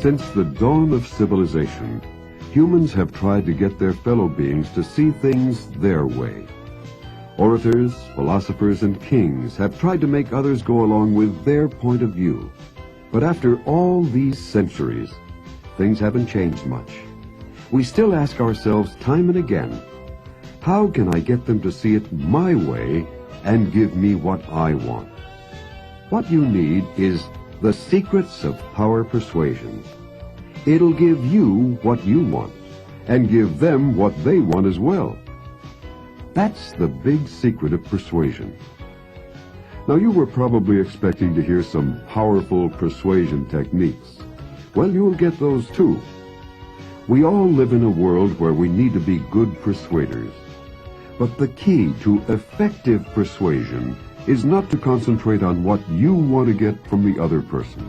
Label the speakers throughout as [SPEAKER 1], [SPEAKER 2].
[SPEAKER 1] Since the dawn of civilization, humans have tried to get their fellow beings to see things their way. Orators, philosophers, and kings have tried to make others go along with their point of view. But after all these centuries, things haven't changed much. We still ask ourselves time and again, how can I get them to see it my way and give me what I want? What you need is the secrets of power persuasion. It'll give you what you want and give them what they want as well. That's the big secret of persuasion. Now, you were probably expecting to hear some powerful persuasion techniques. Well, you'll get those too. We all live in a world where we need to be good persuaders. But the key to effective persuasion is not to concentrate on what you want to get from the other person.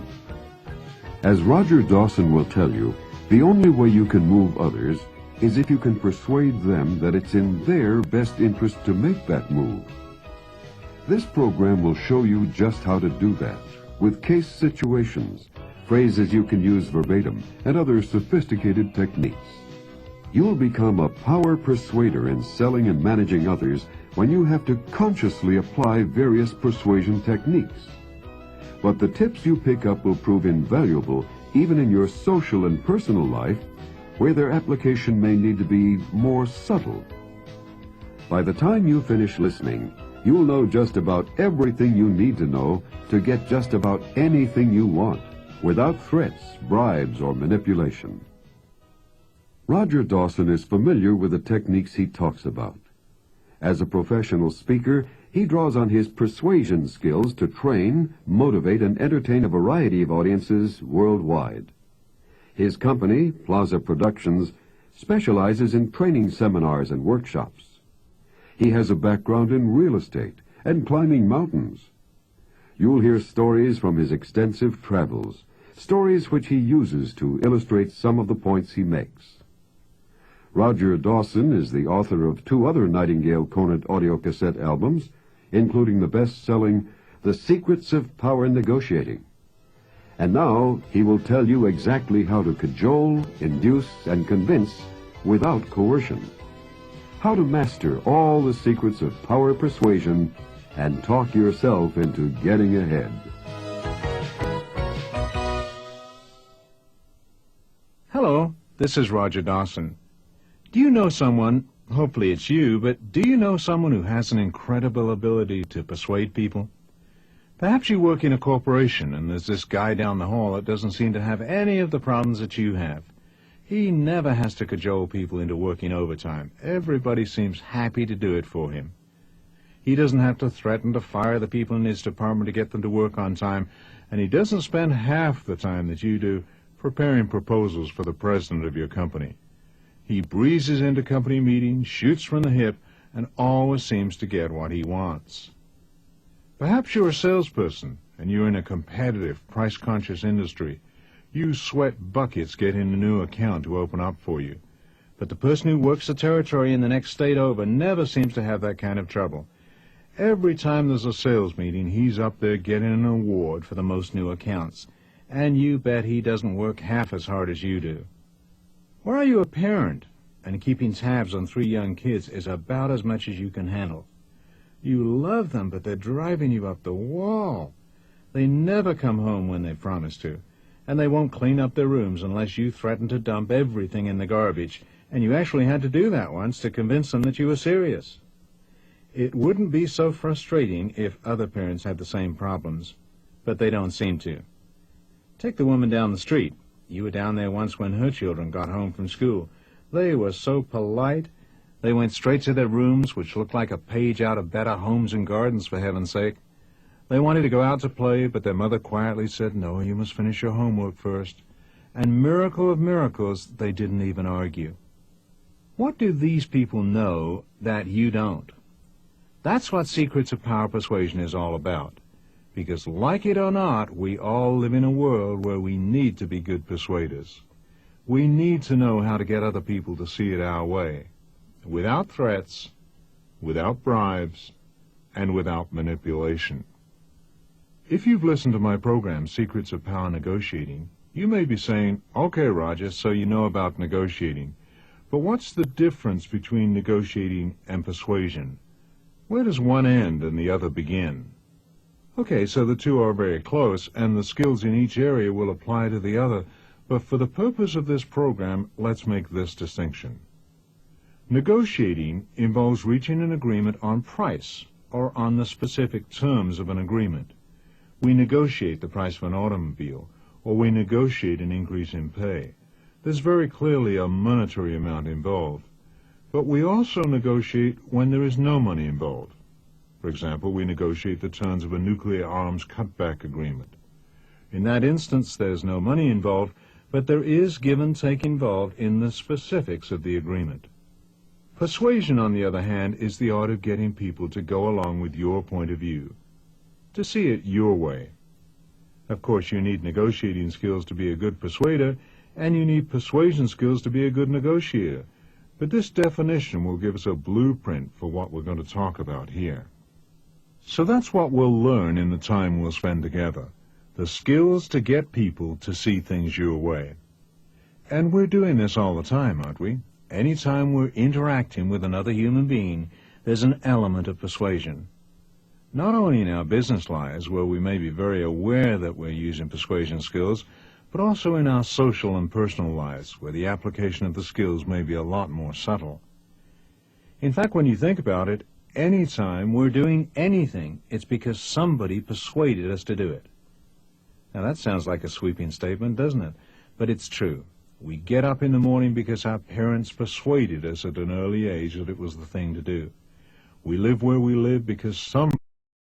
[SPEAKER 1] As Roger Dawson will tell you, the only way you can move others is if you can persuade them that it's in their best interest to make that move. This program will show you just how to do that, with case situations, phrases you can use verbatim, and other sophisticated techniques. You'll become a power persuader in selling and managing others when you have to consciously apply various persuasion techniques. But the tips you pick up will prove invaluable even in your social and personal life, where their application may need to be more subtle. By the time you finish listening, you'll know just about everything you need to know to get just about anything you want, without threats, bribes, or manipulation. Roger Dawson is familiar with the techniques he talks about. As a professional speaker, he draws on his persuasion skills to train, motivate, and entertain a variety of audiences worldwide. His company, Plaza Productions, specializes in training seminars and workshops. He has a background in real estate and climbing mountains. You'll hear stories from his extensive travels, stories which he uses to illustrate some of the points he makes. Roger Dawson is the author of 2 other Nightingale Conant audio cassette albums, including the best-selling The Secrets of Power Negotiating. And now he will tell you exactly how to cajole, induce, and convince without coercion. How to master all the secrets of power persuasion and talk yourself into getting ahead.
[SPEAKER 2] Hello, this is Roger Dawson. Do you know someone, hopefully it's you, but do you know someone who has an incredible ability to persuade people? Perhaps you work in a corporation and there's this guy down the hall that doesn't seem to have any of the problems that you have. He never has to cajole people into working overtime. Everybody seems happy to do it for him. He doesn't have to threaten to fire the people in his department to get them to work on time, and he doesn't spend half the time that you do preparing proposals for the president of your company. He breezes into company meetings, shoots from the hip, and always seems to get what he wants. Perhaps you're a salesperson, and you're in a competitive, price-conscious industry. You sweat buckets getting a new account to open up for you. But the person who works the territory in the next state over never seems to have that kind of trouble. Every time there's a sales meeting, he's up there getting an award for the most new accounts. And you bet he doesn't work half as hard as you do. Or are you a parent, and keeping tabs on 3 young kids is about as much as you can handle? You love them, but they're driving you up the wall. They never come home when they promise to, and they won't clean up their rooms unless you threaten to dump everything in the garbage, and you actually had to do that once to convince them that you were serious. It wouldn't be so frustrating if other parents had the same problems, but they don't seem to. Take the woman down the street. You were down there once when her children got home from school. They were so polite. They went straight to their rooms, which looked like a page out of Better Homes and Gardens, for heaven's sake. They wanted to go out to play, but their mother quietly said, "No, you must finish your homework first." And miracle of miracles, they didn't even argue. What do these people know that you don't? That's what Secrets of Power Persuasion is all about. Because, like it or not, we all live in a world where we need to be good persuaders. We need to know how to get other people to see it our way, without threats, without bribes, and without manipulation. If you've listened to my program, Secrets of Power Negotiating, You may be saying, okay, Roger, so you know about negotiating. But what's the difference between negotiating and persuasion? Where does one end and the other begin? Okay, so the two are very close, and the skills in each area will apply to the other, but for the purpose of this program, let's make this distinction. Negotiating involves reaching an agreement on price, or on the specific terms of an agreement. We negotiate the price of an automobile, or we negotiate an increase in pay. There's very clearly a monetary amount involved. But we also negotiate when there is no money involved. For example, we negotiate the terms of a nuclear arms cutback agreement. In that instance, there's no money involved, but there is give and take involved in the specifics of the agreement. Persuasion, on the other hand, is the art of getting people to go along with your point of view, to see it your way. Of course, you need negotiating skills to be a good persuader, and you need persuasion skills to be a good negotiator. But this definition will give us a blueprint for what we're going to talk about here. So that's what we'll learn in the time we'll spend together, the skills to get people to see things your way. And we're doing this all the time, aren't we? Anytime we're interacting with another human being, there's an element of persuasion. Not only in our business lives, where we may be very aware that we're using persuasion skills, but also in our social and personal lives, where the application of the skills may be a lot more subtle. In fact, when you think about it, anytime we're doing anything, it's because somebody persuaded us to do it. Now that sounds like a sweeping statement, doesn't it? But it's true. We get up in the morning because our parents persuaded us at an early age that it was the thing to do. We live where we live because somebody